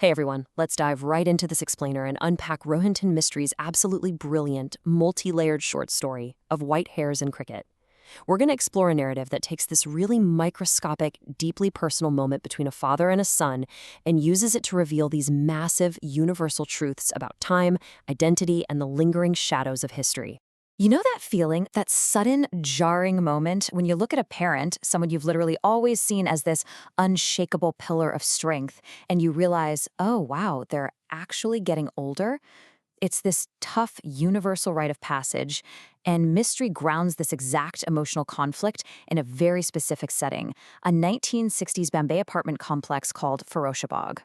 Hey everyone, let's dive right into this explainer and unpack Rohinton Mistry's absolutely brilliant, multi-layered short story of white hairs and cricket. We're going to explore a narrative that takes this really microscopic, deeply personal moment between a father and a son and uses it to reveal these massive, universal truths about time, identity, and the lingering shadows of history. You know that feeling, that sudden, jarring moment when you look at a parent, someone you've literally always seen as this unshakable pillar of strength, and you realize, oh, wow, they're actually getting older? It's this tough, universal rite of passage, and Mystery grounds this exact emotional conflict in a very specific setting, a 1960s Bombay apartment complex called Firoshabad.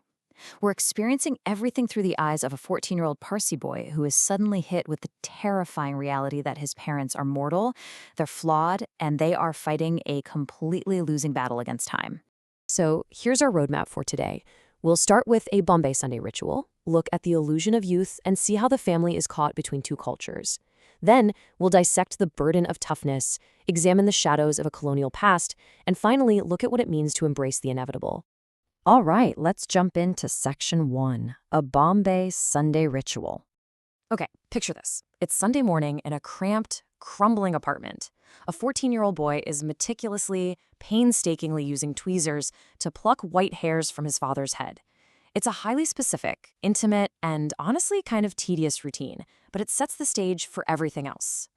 We're experiencing everything through the eyes of a 14-year-old Parsi boy who is suddenly hit with the terrifying reality that his parents are mortal, they're flawed, and they are fighting a completely losing battle against time. So here's our roadmap for today. We'll start with a Bombay Sunday ritual, look at the illusion of youth, and see how the family is caught between two cultures. Then, we'll dissect the burden of toughness, examine the shadows of a colonial past, and finally, look at what it means to embrace the inevitable. All right, let's jump into Section 1, a Bombay Sunday ritual. Okay, picture this. It's Sunday morning in a cramped, crumbling apartment. A 14-year-old boy is meticulously, painstakingly using tweezers to pluck white hairs from his father's head. It's a highly specific, intimate, and honestly kind of tedious routine, but it sets the stage for everything else.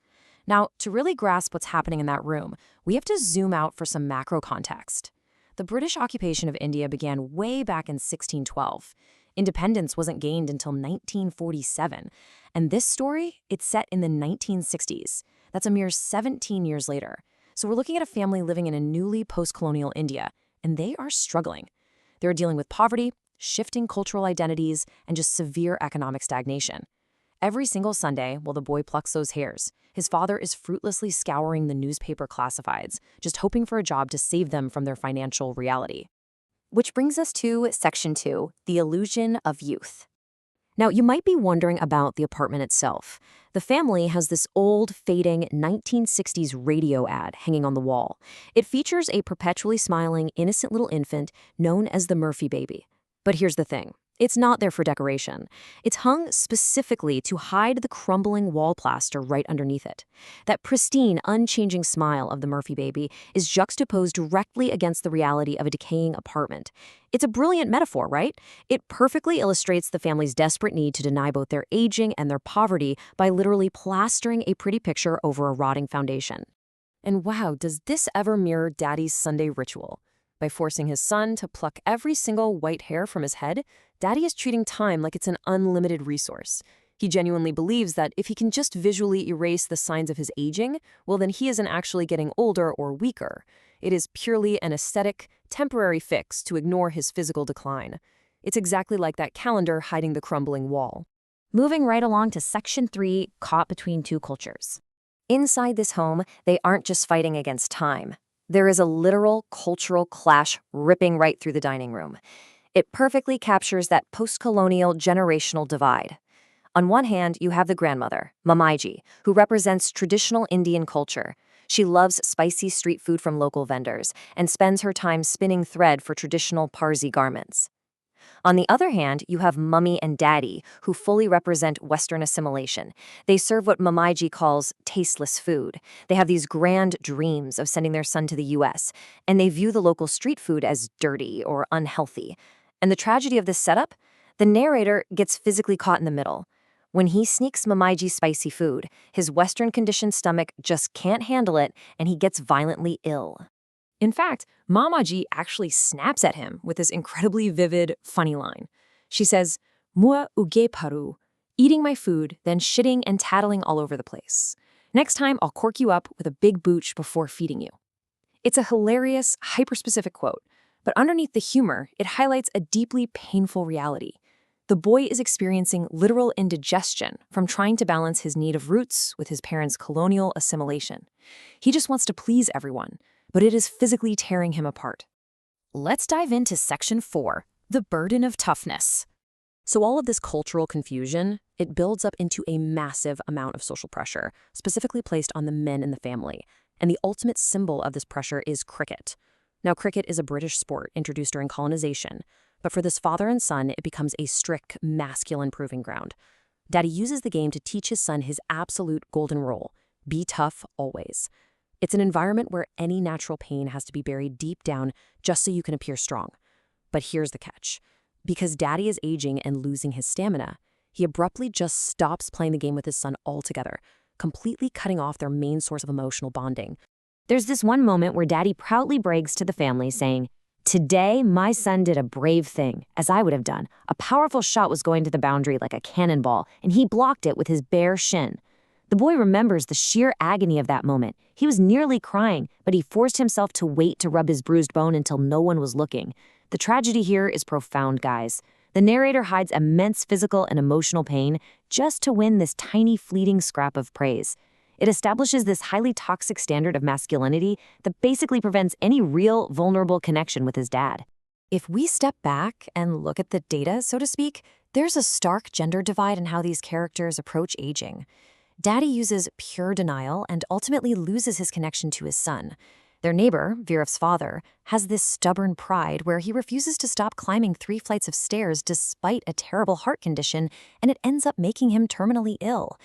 Now, to really grasp what's happening in that room, we have to zoom out for some macro context. The British occupation of India began way back in 1612. Independence wasn't gained until 1947. And this story, it's set in the 1960s. That's a mere 17 years later. So we're looking at a family living in a newly post-colonial India, and they are struggling. They're dealing with poverty, shifting cultural identities, and just severe economic stagnation. Every single Sunday, while the boy plucks those hairs, his father is fruitlessly scouring the newspaper classifieds, just hoping for a job to save them from their financial reality. Which brings us to Section 2, the illusion of youth. Now, you might be wondering about the apartment itself. The family has this old, fading 1960s radio ad hanging on the wall. It features a perpetually smiling, innocent little infant known as the Murphy baby. But here's the thing. It's not there for decoration. It's hung specifically to hide the crumbling wall plaster right underneath it. That pristine, unchanging smile of the Murphy baby is juxtaposed directly against the reality of a decaying apartment. It's a brilliant metaphor, right? It perfectly illustrates the family's desperate need to deny both their aging and their poverty by literally plastering a pretty picture over a rotting foundation. And wow, does this ever mirror Daddy's Sunday ritual? By forcing his son to pluck every single white hair from his head, Daddy is treating time like it's an unlimited resource. He genuinely believes that if he can just visually erase the signs of his aging, well, then he isn't actually getting older or weaker. It is purely an aesthetic, temporary fix to ignore his physical decline. It's exactly like that calendar hiding the crumbling wall. Moving right along to Section 3, caught between two cultures. Inside this home, they aren't just fighting against time. There is a literal cultural clash ripping right through the dining room. It perfectly captures that post-colonial generational divide. On one hand, you have the grandmother, Mamaiji, who represents traditional Indian culture. She loves spicy street food from local vendors and spends her time spinning thread for traditional Parsi garments. On the other hand, you have Mummy and Daddy, who fully represent Western assimilation. They serve what Mamaiji calls tasteless food. They have these grand dreams of sending their son to the US, and they view the local street food as dirty or unhealthy. And the tragedy of this setup? The narrator gets physically caught in the middle. When he sneaks Mamaiji's spicy food, his Western-conditioned stomach just can't handle it, and he gets violently ill. In fact, Mamaji actually snaps at him with this incredibly vivid, funny line. She says, "Mua uge paru," eating my food, then shitting and tattling all over the place. Next time, I'll cork you up with a big booch before feeding you. It's a hilarious, hyper-specific quote, but underneath the humor, it highlights a deeply painful reality. The boy is experiencing literal indigestion from trying to balance his need of roots with his parents' colonial assimilation. He just wants to please everyone, but it is physically tearing him apart. Let's dive into Section 4, the burden of toughness. So all of this cultural confusion, it builds up into a massive amount of social pressure, specifically placed on the men in the family. And the ultimate symbol of this pressure is cricket. Now, cricket is a British sport introduced during colonization. But for this father and son, it becomes a strict masculine proving ground. Daddy uses the game to teach his son his absolute golden rule: be tough always. It's an environment where any natural pain has to be buried deep down just so you can appear strong. But here's the catch. Because Daddy is aging and losing his stamina, he abruptly just stops playing the game with his son altogether, completely cutting off their main source of emotional bonding. There's this one moment where Daddy proudly brags to the family, saying, "Today, my son did a brave thing, as I would have done. A powerful shot was going to the boundary like a cannonball, and he blocked it with his bare shin." The boy remembers the sheer agony of that moment. He was nearly crying, but he forced himself to wait to rub his bruised bone until no one was looking. The tragedy here is profound, guys. The narrator hides immense physical and emotional pain just to win this tiny, fleeting scrap of praise. It establishes this highly toxic standard of masculinity that basically prevents any real, vulnerable connection with his dad. If we step back and look at the data, so to speak, there's a stark gender divide in how these characters approach aging. Daddy uses pure denial and ultimately loses his connection to his son. Their neighbor, Virov's father, has this stubborn pride where he refuses to stop climbing 3 flights of stairs despite a terrible heart condition, and it ends up making him terminally ill.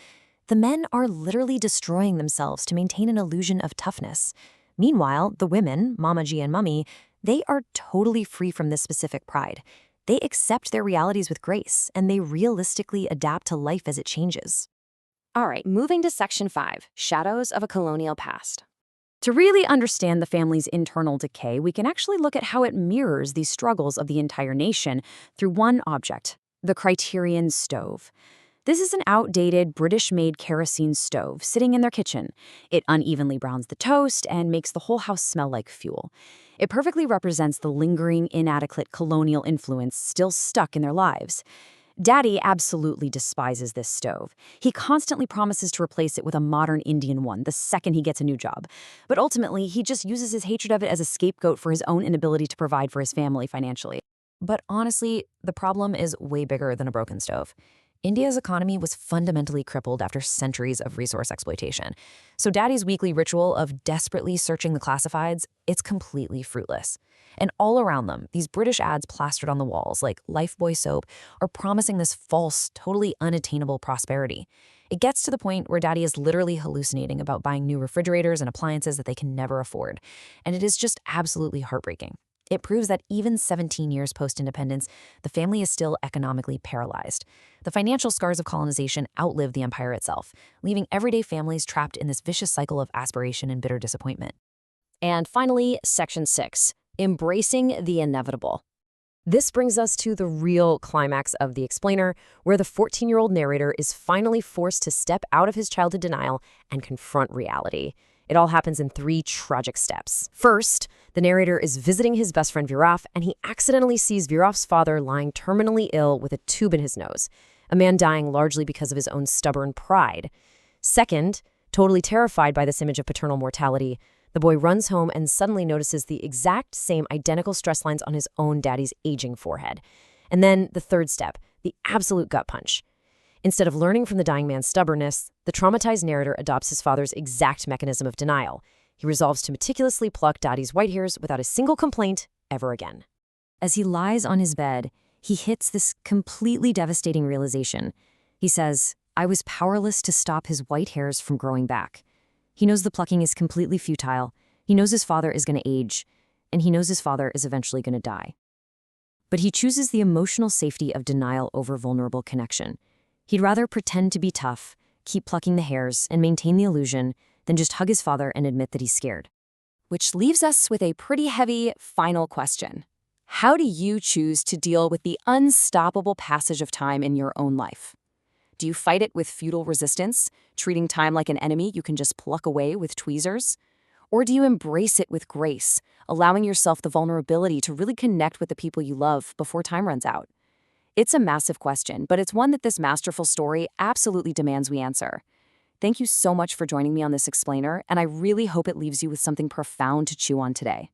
The men are literally destroying themselves to maintain an illusion of toughness. Meanwhile, the women, Mama G and Mummy, they are totally free from this specific pride. They accept their realities with grace, and they realistically adapt to life as it changes. All right, moving to Section 5, Shadows of a Colonial Past. To really understand the family's internal decay, we can actually look at how it mirrors these struggles of the entire nation through one object, the Criterion stove. This is an outdated, British-made kerosene stove sitting in their kitchen. It unevenly browns the toast and makes the whole house smell like fuel. It perfectly represents the lingering, inadequate colonial influence still stuck in their lives. Daddy absolutely despises this stove. He constantly promises to replace it with a modern Indian one the second he gets a new job. But ultimately, he just uses his hatred of it as a scapegoat for his own inability to provide for his family financially. But honestly, the problem is way bigger than a broken stove. India's economy was fundamentally crippled after centuries of resource exploitation. So Daddy's weekly ritual of desperately searching the classifieds, it's completely fruitless. And all around them, these British ads plastered on the walls, like Lifebuoy soap, are promising this false, totally unattainable prosperity. It gets to the point where Daddy is literally hallucinating about buying new refrigerators and appliances that they can never afford. And it is just absolutely heartbreaking. It proves that even 17 years post-independence, the family is still economically paralyzed. The financial scars of colonization outlive the empire itself, leaving everyday families trapped in this vicious cycle of aspiration and bitter disappointment. And finally, Section 6, Embracing the Inevitable. This brings us to the real climax of The Explainer, where the 14-year-old narrator is finally forced to step out of his childhood denial and confront reality. It all happens in 3 tragic steps. First, the narrator is visiting his best friend Viraf, and he accidentally sees Virov's father lying terminally ill with a tube in his nose, a man dying largely because of his own stubborn pride. Second, totally terrified by this image of paternal mortality, the boy runs home and suddenly notices the exact same identical stress lines on his own daddy's aging forehead. And then the third step, the absolute gut punch. Instead of learning from the dying man's stubbornness, the traumatized narrator adopts his father's exact mechanism of denial. He resolves to meticulously pluck Daddy's white hairs without a single complaint ever again. As he lies on his bed, he hits this completely devastating realization. He says, "I was powerless to stop his white hairs from growing back." He knows the plucking is completely futile. He knows his father is going to age, and he knows his father is eventually going to die. But he chooses the emotional safety of denial over vulnerable connection. He'd rather pretend to be tough, keep plucking the hairs, and maintain the illusion than just hug his father and admit that he's scared. Which leaves us with a pretty heavy final question. How do you choose to deal with the unstoppable passage of time in your own life? Do you fight it with futile resistance, treating time like an enemy you can just pluck away with tweezers? Or do you embrace it with grace, allowing yourself the vulnerability to really connect with the people you love before time runs out? It's a massive question, but it's one that this masterful story absolutely demands we answer. Thank you so much for joining me on this explainer, and I really hope it leaves you with something profound to chew on today.